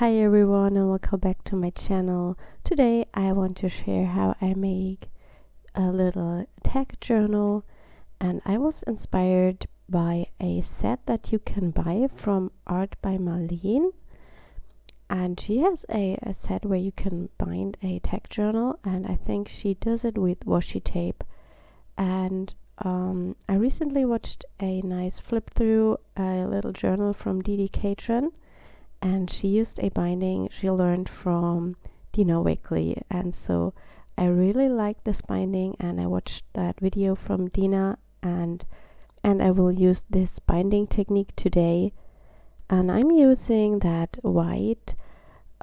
Hi everyone and welcome back to my channel. Today I want to share how I make a little tag journal, and I was inspired by a set that you can buy from Art by Marlene, and she has a set where you can bind a tag journal, and I think she does it with washi tape. And I recently watched a nice flip through a little journal from Didi Catron, and she used a binding she learned from Dina Weekly, and so I really like this binding, and I watched that video from Dina, and I will use this binding technique today. And I'm using that white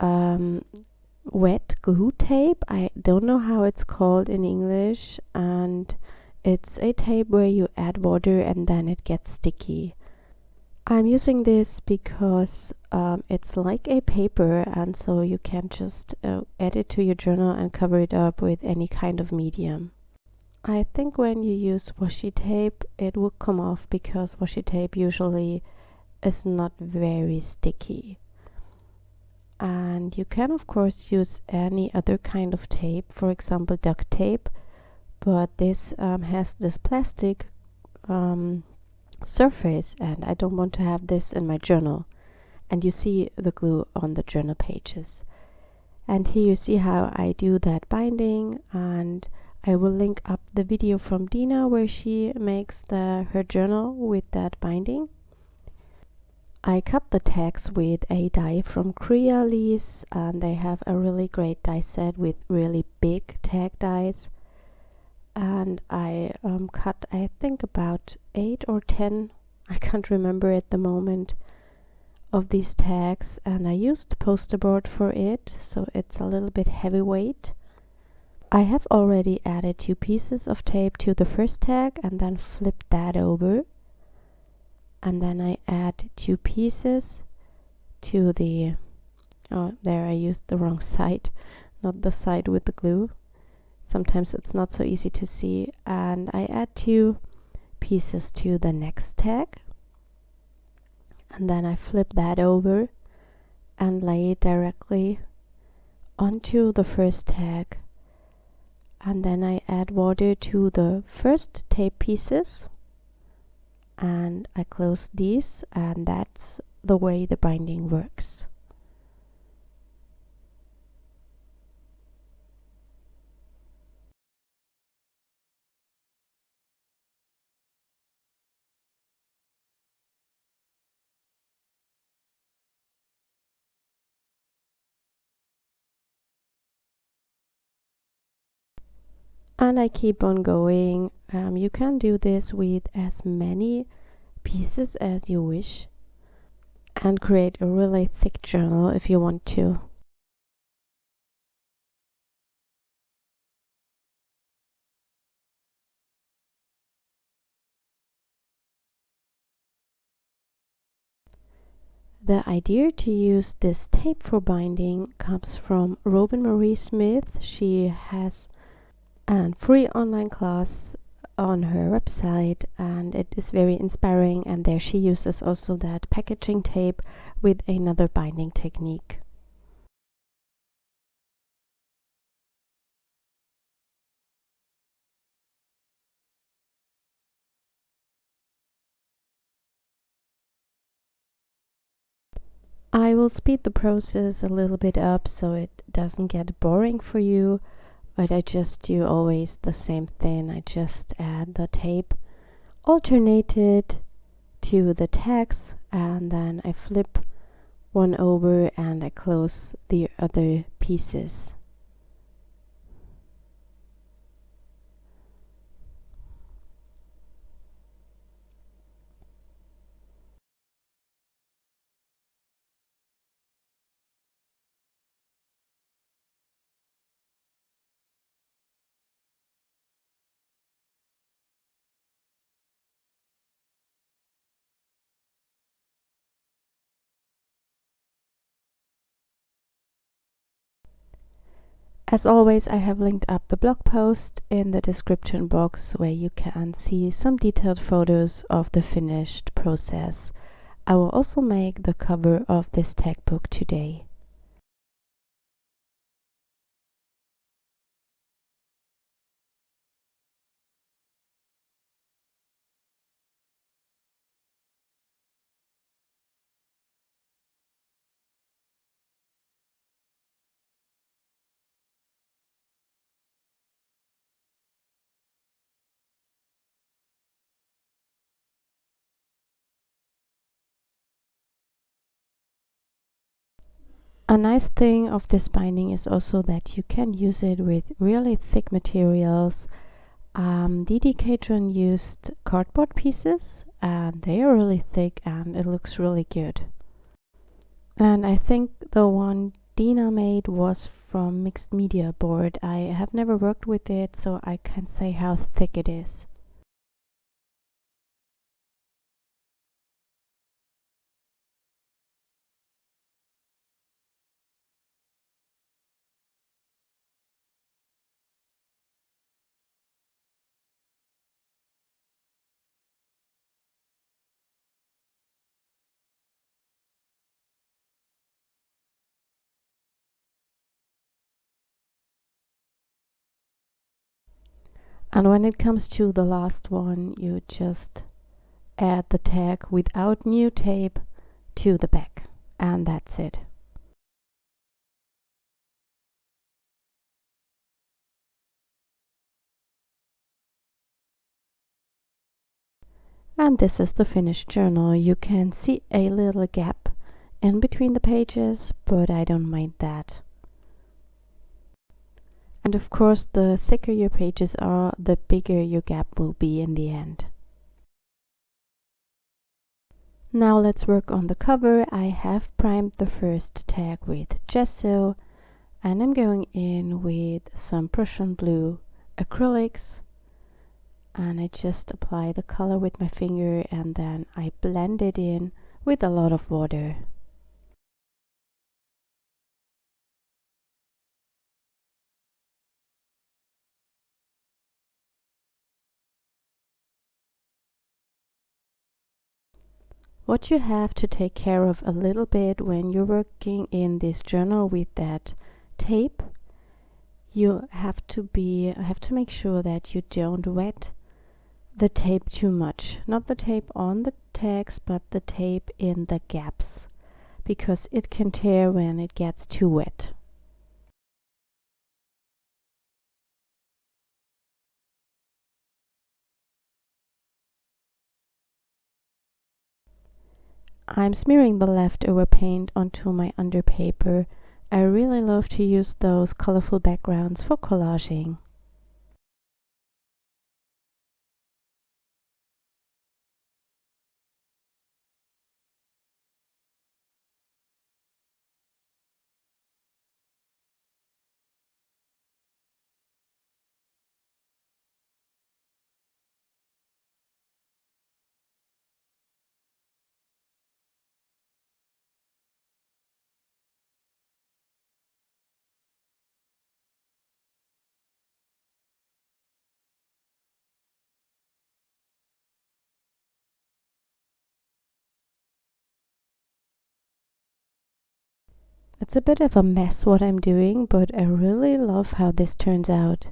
wet glue tape. I don't know how it's called in English, and it's a tape where you add water and then it gets sticky. I'm using this because it's like a paper, and so you can just add it to your journal and cover it up with any kind of medium. I think when you use washi tape it will come off, because washi tape usually is not very sticky. And you can of course use any other kind of tape, for example duct tape, but this has this plastic surface, and I don't want to have this in my journal. And you see the glue on the journal pages, and here you see how I do that binding, and I will link up the video from Dina where she makes her journal with that binding. I cut the tags with a die from Crealies, and they have a really great die set with really big tag dies. And I cut, I think, about 8 or 10, I can't remember at the moment, of these tags, and I used poster board for it, so it's a little bit heavyweight. I have already added 2 pieces of tape to the first tag and then flipped that over, and then I add 2 pieces to the, there I used the wrong side, not the side with the glue. Sometimes it's not so easy to see, and I add 2 pieces to the next tag, and then I flip that over and lay it directly onto the first tag, and then I add water to the first tape pieces and I close these, and that's the way the binding works. And I keep on going. You can do this with as many pieces as you wish and create a really thick journal if you want to. The idea to use this tape for binding comes from Robin Marie Smith. She has a free online class on her website, and it is very inspiring, and there she uses also that packaging tape with another binding technique. I will speed the process a little bit up so it doesn't get boring for you, but I just do always the same thing. I just add the tape, alternate it to the tags, and then I flip one over and I close the other pieces. As always, I have linked up the blog post in the description box where you can see some detailed photos of the finished process. I will also make the cover of this tag book today. A nice thing of this binding is also that you can use it with really thick materials. The Decathlon used cardboard pieces and they are really thick and it looks really good. And I think the one Dina made was from Mixed Media Board. I have never worked with it, so I can't say how thick it is. And when it comes to the last one, you just add the tag without new tape to the back, and that's it. And this is the finished journal. You can see a little gap in between the pages, but I don't mind that. And of course, the thicker your pages are, the bigger your gap will be in the end. Now let's work on the cover. I have primed the first tag with Gesso, and I'm going in with some Prussian blue acrylics, and I just apply the color with my finger and then I blend it in with a lot of water. What you have to take care of a little bit when you're working in this journal with that tape, you have to make sure that you don't wet the tape too much. Not the tape on the tags, but the tape in the gaps, because it can tear when it gets too wet. I'm smearing the leftover paint onto my underpaper. I really love to use those colorful backgrounds for collaging. It's a bit of a mess what I'm doing, but I really love how this turns out.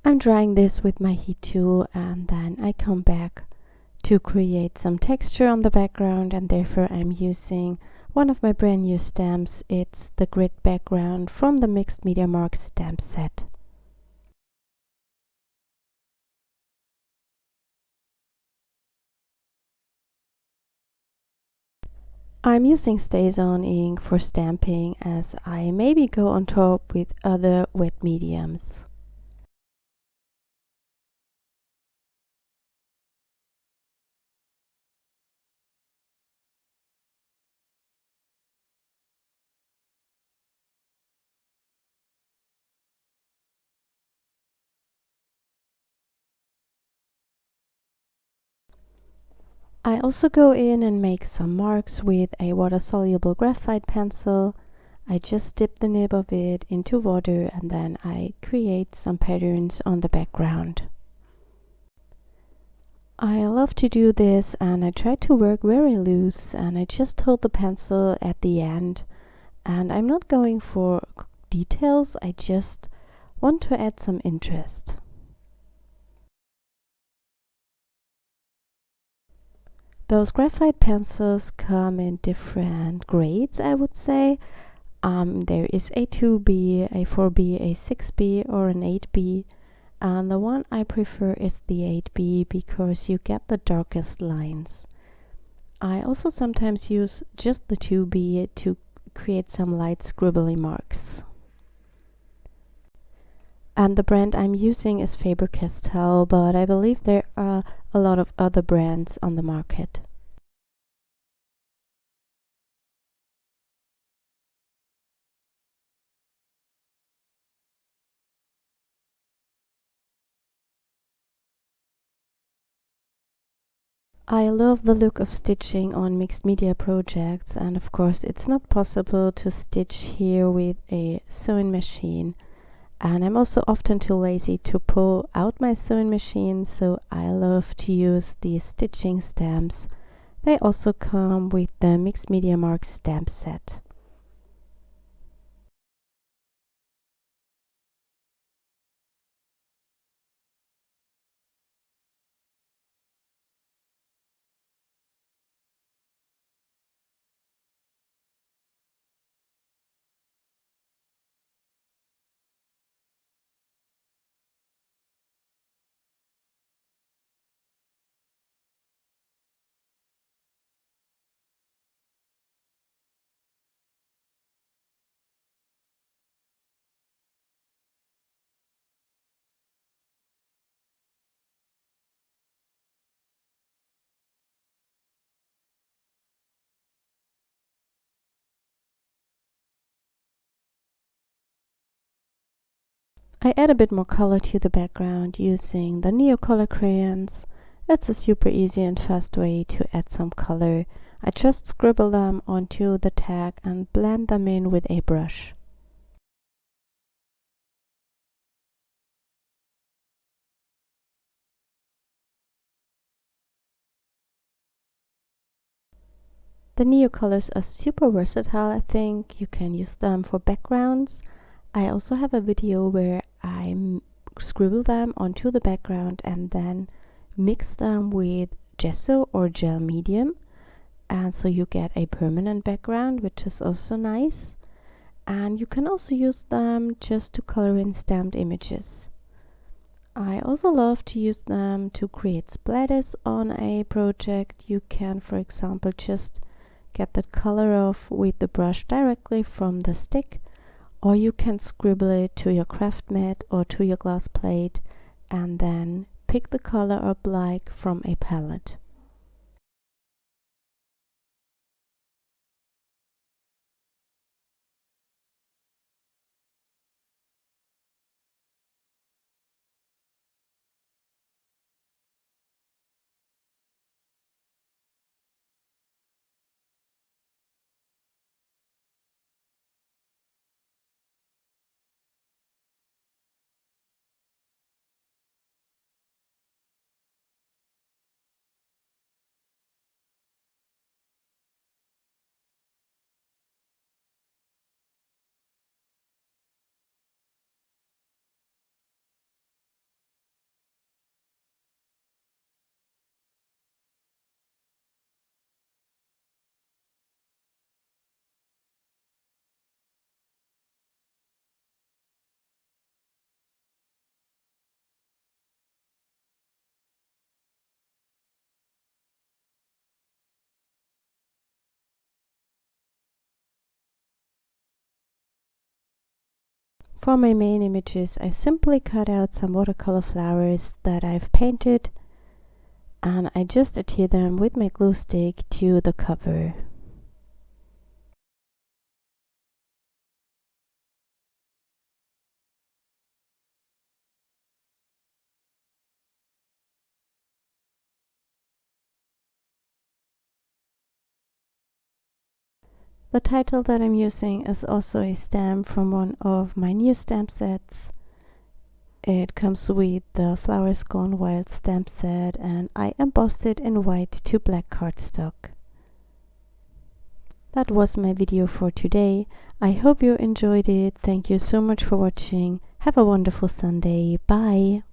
I'm drying this with my heat tool and then I come back to create some texture on the background, and therefore I'm using one of my brand new stamps. It's the grid background from the Mixed Media Marks stamp set. I'm using StazOn ink for stamping, as I maybe go on top with other wet mediums. I also go in and make some marks with a water-soluble graphite pencil. I just dip the nib of it into water and then I create some patterns on the background. I love to do this, and I try to work very loose, and I just hold the pencil at the end, and I'm not going for details, I just want to add some interest. Those graphite pencils come in different grades, I would say. There is a 2B, a 4B, a 6B, or an 8B. And the one I prefer is the 8B because you get the darkest lines. I also sometimes use just the 2B to create some light scribbly marks. And the brand I'm using is Faber-Castell, but I believe there are a lot of other brands on the market. I love the look of stitching on mixed media projects, and of course it's not possible to stitch here with a sewing machine. And I'm also often too lazy to pull out my sewing machine, so I love to use the stitching stamps. They also come with the Mixed Media Marks stamp set. I add a bit more color to the background using the Neocolor crayons. It's a super easy and fast way to add some color. I just scribble them onto the tag and blend them in with a brush. The Neocolors are super versatile, I think. You can use them for backgrounds. I also have a video where I scribble them onto the background and then mix them with gesso or gel medium. And so you get a permanent background, which is also nice. And you can also use them just to color in stamped images. I also love to use them to create splatters on a project. You can, for example, just get the color off with the brush directly from the stick, or you can scribble it to your craft mat or to your glass plate and then pick the color up like from a palette. For my main images, I simply cut out some watercolor flowers that I've painted, and I just adhere them with my glue stick to the cover. The title that I'm using is also a stamp from one of my new stamp sets. It comes with the Flowers Gone Wild stamp set, and I embossed it in white to black cardstock. That was my video for today. I hope you enjoyed it. Thank you so much for watching. Have a wonderful Sunday. Bye!